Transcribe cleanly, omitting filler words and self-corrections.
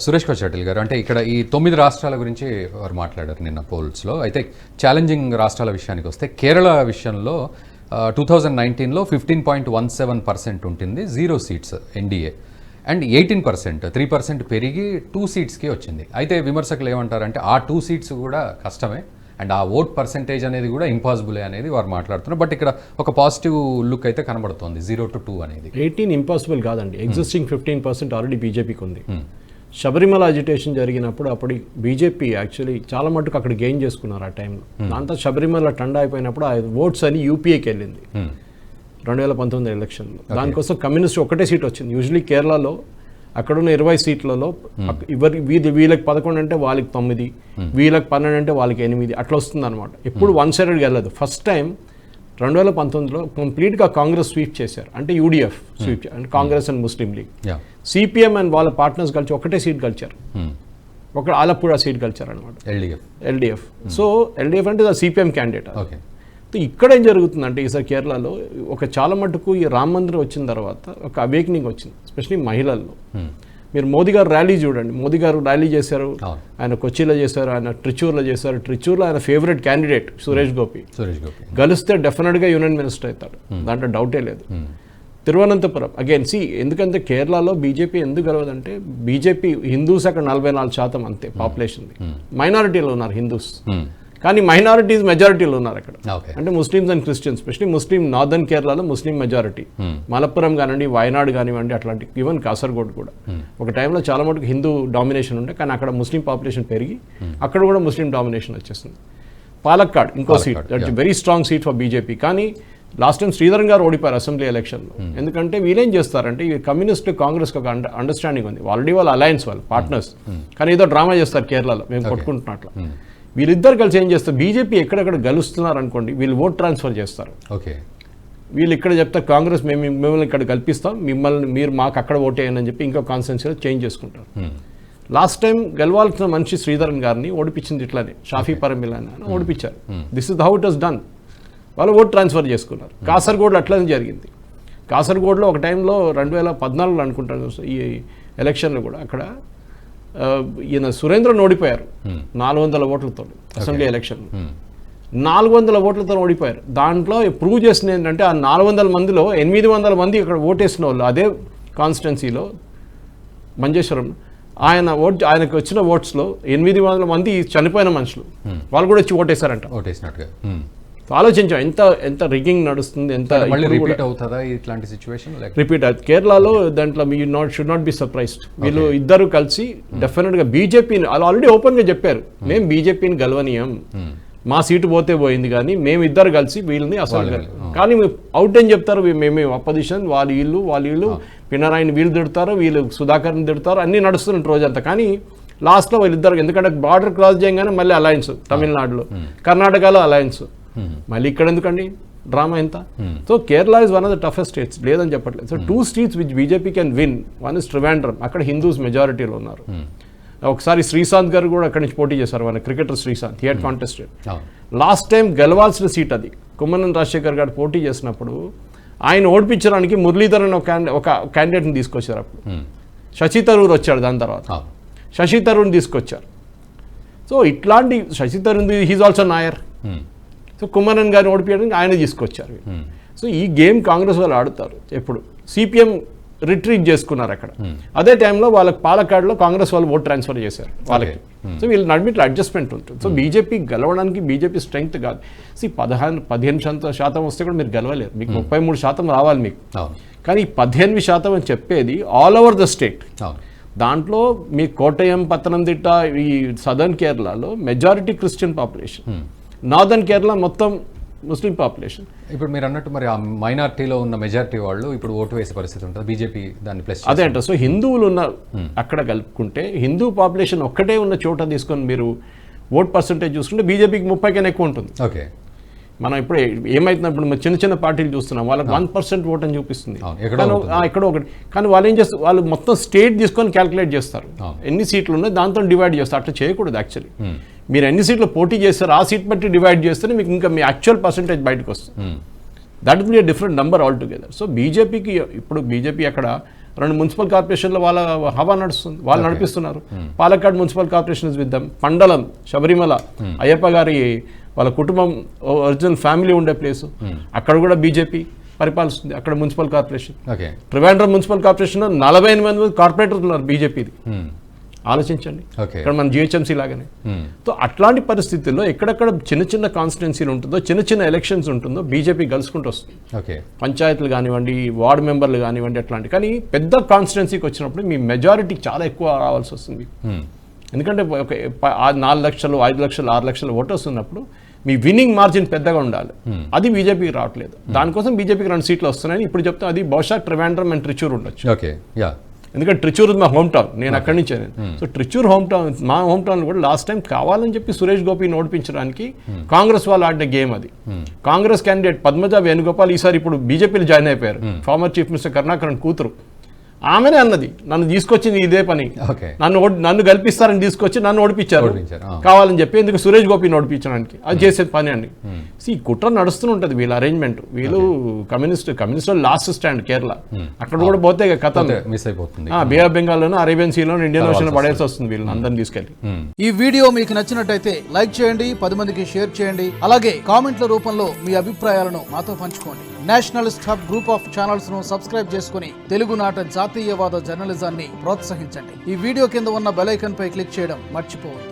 సురేష్ కొచ్చాటిల్ గారు, అంటే ఇక్కడ ఈ 9 రాష్ట్రాల గురించి వారు మాట్లాడారు నిన్న పోల్స్లో. అయితే ఛాలెంజింగ్ రాష్ట్రాల విషయానికి వస్తే కేరళ విషయంలో 2019లో 15.17% ఉంటుంది, 0 సీట్స్ ఎన్డీఏ, అండ్ 18% 3% పెరిగి 2 సీట్స్కి వచ్చింది. అయితే విమర్శకులు ఏమంటారంటే ఆ 2 సీట్స్ కూడా కష్టమే అండ్ ఆ ఓట్ పర్సెంటేజ్ అనేది కూడా ఇంపాసిబులే అనేది వారు మాట్లాడుతున్నారు. బట్ ఇక్కడ ఒక పాజిటివ్ లుక్ అయితే కనబడుతోంది 0 to 2 అనేది. 18 ఇంపాసిబుల్ కాదండి, ఎగ్జిస్టింగ్ 15% ఆల్రెడీ బీజేపీకి ఉంది. శబరిమల అజిటేషన్ జరిగినప్పుడు అప్పుడు బీజేపీ యాక్చువల్లీ చాలా మటుకు అక్కడ గెయిన్ చేసుకున్నారు ఆ టైంలో. దాంతో శబరిమల టండా అయిపోయినప్పుడు ఆ ఓట్స్ అని యూపీఏకి వెళ్ళింది 2019 ఎలక్షన్లో. దానికోసం కమ్యూనిస్ట్ ఒకటే సీట్ వచ్చింది. యూజువలీ కేరళలో అక్కడున్న 20 సీట్లలో వీళ్ళకి 11 అంటే వాళ్ళకి 9, వీళ్ళకి 12 అంటే వాళ్ళకి 8 అట్లా వస్తుంది అనమాట. ఎప్పుడు వన్ సైడెడ్గా వెళ్ళదు. ఫస్ట్ టైం 2019లో కంప్లీట్గా కాంగ్రెస్ స్వీప్ చేశారు, అంటే యూడిఎఫ్ స్వీప్, అంటే Congress and Muslim league. CPM and వాళ్ళ పార్ట్నర్స్ కలిసి ఒకటే సీట్ గెలిచారు, ఒక ఆలప్పుడ సీట్ గెలిచారు అనమాట, ఎల్డిఎఫ్. సో ఎల్డిఎఫ్ అంటే సిపిఎం క్యాండిడేట్. ఇక్కడ ఏం జరుగుతుందంటే ఈసారి కేరళలో ఒక చాలా మటుకు ఈ రామ మందిరం వచ్చిన తర్వాత ఒక అవేకనింగ్ వచ్చింది, ఎస్పెషలీ మహిళల్లో. మీరు మోదీ గారు ర్యాలీ చూడండి, మోదీ గారు ర్యాలీ చేశారు, ఆయన కొచ్చిలో చేశారు, ఆయన ట్రిచూర్లో చేశారు. ట్రిచూర్లో ఆయన ఫేవరెట్ క్యాండిడేట్ సురేష్ గోపి గెలిస్తే డెఫినెట్గా యూనియన్ మినిస్టర్ అవుతాడు, దాంట్లో డౌటే లేదు. తిరువనంతపురం అగైన్ ఎందుకంటే కేరళలో బీజేపీ ఎందుకు గెలవదంటే బీజేపీ హిందూస్ అక్కడ 44% అంతే పాపులేషన్, మైనారిటీలో ఉన్నారు హిందూస్, కానీ మైనారిటీస్ మెజారిటీలో ఉన్నారు అక్కడ. అంటే Muslims and Christians, especially Muslim northern కేరళలో ముస్లిం మెజారిటీ. మలప్పురం కానివ్వండి, వయనాడు కానివ్వండి, అట్లాంటి ఈవెన్ కాసర్గోడ్ కూడా ఒక టైంలో చాలా మటుకు హిందూ డామినేషన్ ఉండే, కానీ అక్కడ ముస్లిం పాపులేషన్ పెరిగి అక్కడ కూడా ముస్లిం డామినేషన్ వచ్చేస్తుంది. పాలక్కాడ్ ఇంకో seat, that's very strong seat for BJP. కానీ లాస్ట్ టైం శ్రీధరన్ గారు ఓడిపోయారు అసెంబ్లీ ఎలక్షన్లో. ఎందుకంటే వీళ్ళేం చేస్తారంటే ఈ కమ్యూనిస్ట్ కాంగ్రెస్కి ఒక అండర్స్టాండింగ్ ఉంది, ఆల్రెడీ వాళ్ళ అలయన్స్, వాళ్ళు పార్ట్నర్స్, కానీ ఏదో డ్రామా చేస్తారు కేరళలో మేము కొట్టుకుంటున్నట్లు. వీళ్ళిద్దరు కలిసి ఏం చేస్తారు, బీజేపీ ఎక్కడెక్కడ గెలుస్తున్నారు అనుకోండి, వీళ్ళు ఓట్ ట్రాన్స్ఫర్ చేస్తారు. వీళ్ళు ఇక్కడ చెప్తారు కాంగ్రెస్ మిమ్మల్ని ఇక్కడ కల్పిస్తాం, మీరు మాకు అక్కడ ఓటేయని చెప్పి ఇంకో కాన్స్టిట్యున్సీలో చేంజ్ చేసుకుంటారు. లాస్ట్ టైం గెలవాల్సిన మనిషి శ్రీధరన్ గారిని ఓడిపించింది ఇట్లానే, షాఫీ పరమిల్ అని ఓడిపించారు. This is how it was done. వాళ్ళు ఓట్ ట్రాన్స్ఫర్ చేసుకున్నారు. కాసర్గోడ్లో అట్లనే జరిగింది. కాసర్గోడ్లో ఒక టైంలో 2014 అనుకుంటాను ఈ ఎలక్షన్లో కూడా అక్కడ ఈయన సురేంద్రన్ ఓడిపోయారు 400 ఓట్లతో అసెంబ్లీ ఎలక్షన్, 400 ఓట్లతో ఓడిపోయారు. దాంట్లో ప్రూవ్ చేసింది ఏంటంటే ఆ 400 మందిలో 800 మంది ఇక్కడ ఓటేసిన వాళ్ళు అదే కాన్స్టిట్యున్సీలో మంజేశ్వరం, ఆయనకు వచ్చిన ఓట్స్లో 800 మంది చనిపోయిన మనుషులు, వాళ్ళు కూడా వచ్చి ఓటేశారంట. ఆలోచించాం ఎంత రిగ్గింగ్ నడుస్తుంది, ఎంత రిపీట్ అవుతుందా ఇట్లాంటి సిచ్యువేషన్. రిపీట్ అవుతుంది కేరళలో. దాంట్లో మీ షుడ్ నాట్ బి సర్ప్రైజ్డ్. వీళ్ళు ఇద్దరు కలిసి డెఫినెట్గా బీజేపీని ఆల్రెడీ ఓపెన్గా చెప్పారు, మేము బీజేపీని గెలవనీయం, మా సీటు పోతే పోయింది, కానీ మేము ఇద్దరు కలిసి వీళ్ళని అసలు కానీ అవుట్ అని చెప్తారు, మేము అపోజిషన్, వాళ్ళు పినరాయిని వీళ్ళు తిడతారు, వీళ్ళు సుధాకర్ని తిడతారు, అన్నీ నడుస్తున్న రోజంతా. కానీ లాస్ట్లో వీళ్ళిద్దరు, ఎందుకంటే బార్డర్ క్రాస్ చేయగానే మళ్ళీ అలయన్స్, తమిళనాడులో, కర్ణాటకలో అలయన్స్, మళ్ళీ ఇక్కడ ఎందుకండి డ్రామా ఎంత. So Kerala is one of the toughest states, లేదని చెప్పట్లేదు. So 2 states which BJP can win, one is Trivandrum, అక్కడ హిందూస్ మెజారిటీలో ఉన్నారు. ఒకసారి శ్రీశాంత్ గారు కూడా అక్కడి నుంచి పోటీ చేశారు, మన cricketer Sreesanth, he had contested. Last time గెలవాల్సిన సీట్ అది, కుమ్మనం రాజశేఖర్ గారు పోటీ చేసినప్పుడు ఆయన ఓడిపించడానికి మురళీధరన్ ఒక క్యాండిడేట్ని తీసుకొచ్చారు. అప్పుడు శశి తరూర్ వచ్చాడు, దాని తర్వాత శశి తరూర్ని తీసుకొచ్చారు. సో ఇట్లాంటి Shashi Tharoor he's also Nair, so Kummanam గారిని ఓడిపోయడానికి ఆయన తీసుకొచ్చారు. సో ఈ గేమ్ కాంగ్రెస్ వాళ్ళు ఆడుతారు ఎప్పుడు. సిపిఎం రిట్రీట్ చేసుకున్నారు అక్కడ, అదే టైంలో వాళ్ళకి పాలక్కాడ్లో కాంగ్రెస్ వాళ్ళు ఓట్ ట్రాన్స్ఫర్ చేశారు వాళ్ళకి. సో వీళ్ళు నడిమిట్లో అడ్జస్ట్మెంట్ ఉంటుంది. సో బీజేపీ గెలవడానికి బీజేపీ స్ట్రెంగ్త్ కాదు. 15% వస్తే కూడా మీరు గెలవలేరు, మీకు 33% రావాలి మీకు. కానీ 18% అని చెప్పేది ఆల్ ఓవర్ ద స్టేట్. దాంట్లో మీ కోటయం, పత్తనంతిట్ట, ఈ సదర్న్ కేరళలో majority Christian population, northern Kerala మొత్తం ముస్లిం పాపులేషన్. ఇప్పుడు మీరు అన్నట్టు మరి ఆ మైనారిటీలో ఉన్న మెజారిటీ వాళ్ళు ఇప్పుడు ఓటు వేసే పరిస్థితి ఉంటుంది, బీజేపీ దాన్ని ప్లస్ అదే అంట. సో హిందువులు ఉన్న అక్కడ కలుపుకుంటే హిందూ పాపులేషన్ ఒక్కటే ఉన్న చోట తీసుకొని మీరు ఓట్ పర్సంటేజ్ చూసుకుంటే బీజేపీకి 30 కన్నా ఎక్కువ ఉంటుంది. ఓకే, మనం ఇప్పుడు ఏమైతున్నప్పుడు చిన్న పార్టీలు చూస్తున్నాం, వాళ్ళకి 1% ఓట్ అని చూపిస్తుంది ఎక్కడో ఒకటి. కానీ వాళ్ళు ఏం చేస్తారు, వాళ్ళు మొత్తం స్టేట్ తీసుకొని క్యాల్కులేట్ చేస్తారు, ఎన్ని సీట్లు ఉన్నాయి దాంతో డివైడ్ చేస్తారు. అట్లా చేయకూడదు యాక్చువల్లీ. మీరు ఎన్ని సీట్లు పోటీ చేస్తారు ఆ సీట్ బట్టి డివైడ్ చేస్తేనే మీకు ఇంకా మీ యాక్చువల్ పర్సంటేజ్ బయటకు వస్తుంది. That will be a different number all together. So బీజేపీకి ఇప్పుడు బీజేపీ అక్కడ 2 మున్సిపల్ కార్పొరేషన్లో వాళ్ళ హవా నడుస్తుంది, వాళ్ళు నడిపిస్తున్నారు. Palakkad municipal corporation with them, Pandalam, Sabarimala, Ayyappa గారి వాళ్ళ కుటుంబం ఒరిజినల్ ఫ్యామిలీ ఉండే ప్లేసు, అక్కడ కూడా బీజేపీ పరిపాలిస్తుంది అక్కడ municipal corporation. Trivandrum municipal corporation 48 మంది కార్పొరేటర్లు ఉన్నారు బీజేపీది. ఆలోచించండి, ఇక్కడ మన జిహెచ్ఎంసీ లాగానే. సో అట్లాంటి పరిస్థితుల్లో ఎక్కడెక్కడ చిన్న చిన్న కాన్స్టిట్యున్సీలు ఉంటుందో, చిన్న చిన్న ఎలక్షన్స్ ఉంటుందో బీజేపీ గెలుచుకుంటూ వస్తుంది. పంచాయతీలు కానివ్వండి, వార్డు మెంబర్లు కానివ్వండి, అట్లాంటి. కానీ పెద్ద కాన్స్టిట్యున్సీకి వచ్చినప్పుడు మీ మెజారిటీ చాలా ఎక్కువ రావాల్సి వస్తుంది. ఎందుకంటే 4 లక్షలు, 5 లక్షలు, 6 లక్షలు ఓటర్స్ ఉన్నప్పుడు మీ విన్నింగ్ మార్జిన్ పెద్దగా ఉండాలి. అది బీజేపీకి రావట్లేదు. దానికోసం బీజేపీకి 2 సీట్లు వస్తున్నాయని ఇప్పుడు చెప్తాం. అది బహుశా ట్రివాండ్రం అండ్ ట్రిచూర్ ఉండొచ్చు. ఎందుకంటే ట్రిచూర్ మా హోమ్ టౌన్, నేను అక్కడి నుంచే. సో ట్రిచూర్ హోమ్ టౌన్, మా హోమ్ టౌన్ కూడా లాస్ట్ టైం కావాలని చెప్పి సురేష్ గోపిని ఓడిపించడానికి కాంగ్రెస్ వాళ్ళు ఆడిన గేమ్ అది. కాంగ్రెస్ క్యాండిడేట్ పద్మజ వేణుగోపాల్ ఈసారి ఇప్పుడు బీజేపీలో జాయిన్ అయిపోయారు. ఫార్మర్ చీఫ్ మినిస్టర్ కరుణాకరన్ కూతురు. ఆమెనే అన్నది, నన్ను తీసుకొచ్చింది ఇదే పని, నన్ను గెలిపిస్తారని తీసుకొచ్చి నన్ను ఓడిపించారు కావాలని చెప్పి. ఎందుకు సురేష్ గోపిని ఓడిపించడానికి, అది చేసేది పని అండి. ఈ కుట్ర నడుస్తూనే ఉంటుంది వీళ్ళ అరేంజ్మెంట్. వీళ్ళు కమ్యూనిస్ట్ లాస్ట్ స్టాండ్ కేరళ, అక్కడ కూడా పోతే కథ మిస్ అయిపోతుంది. బే ఆఫ్ బెంగాల్లోనూ, అరేబియన్ సీలోనూ, ఇండియన్ ఓషన్ పడేసి వస్తుంది వీళ్ళని అందరిని తీసుకెళ్ళి. ఈ వీడియో మీకు నచ్చినట్టయితే లైక్ చేయండి, 10 మందికి షేర్ చేయండి. అలాగే కామెంట్ల రూపంలో మీ అభిప్రాయాలను మాతో పంచుకోండి. Nationalist hub group of channels ను సబ్స్క్రైబ్ చేసుకుని తెలుగునాట జాతీయవాద జర్నలిజాన్ని ప్రోత్సహించండి. ఈ వీడియో కింద ఉన్న బెల్ ఐకాన్ పై క్లిక్ చేయడం మర్చిపోవద్దు.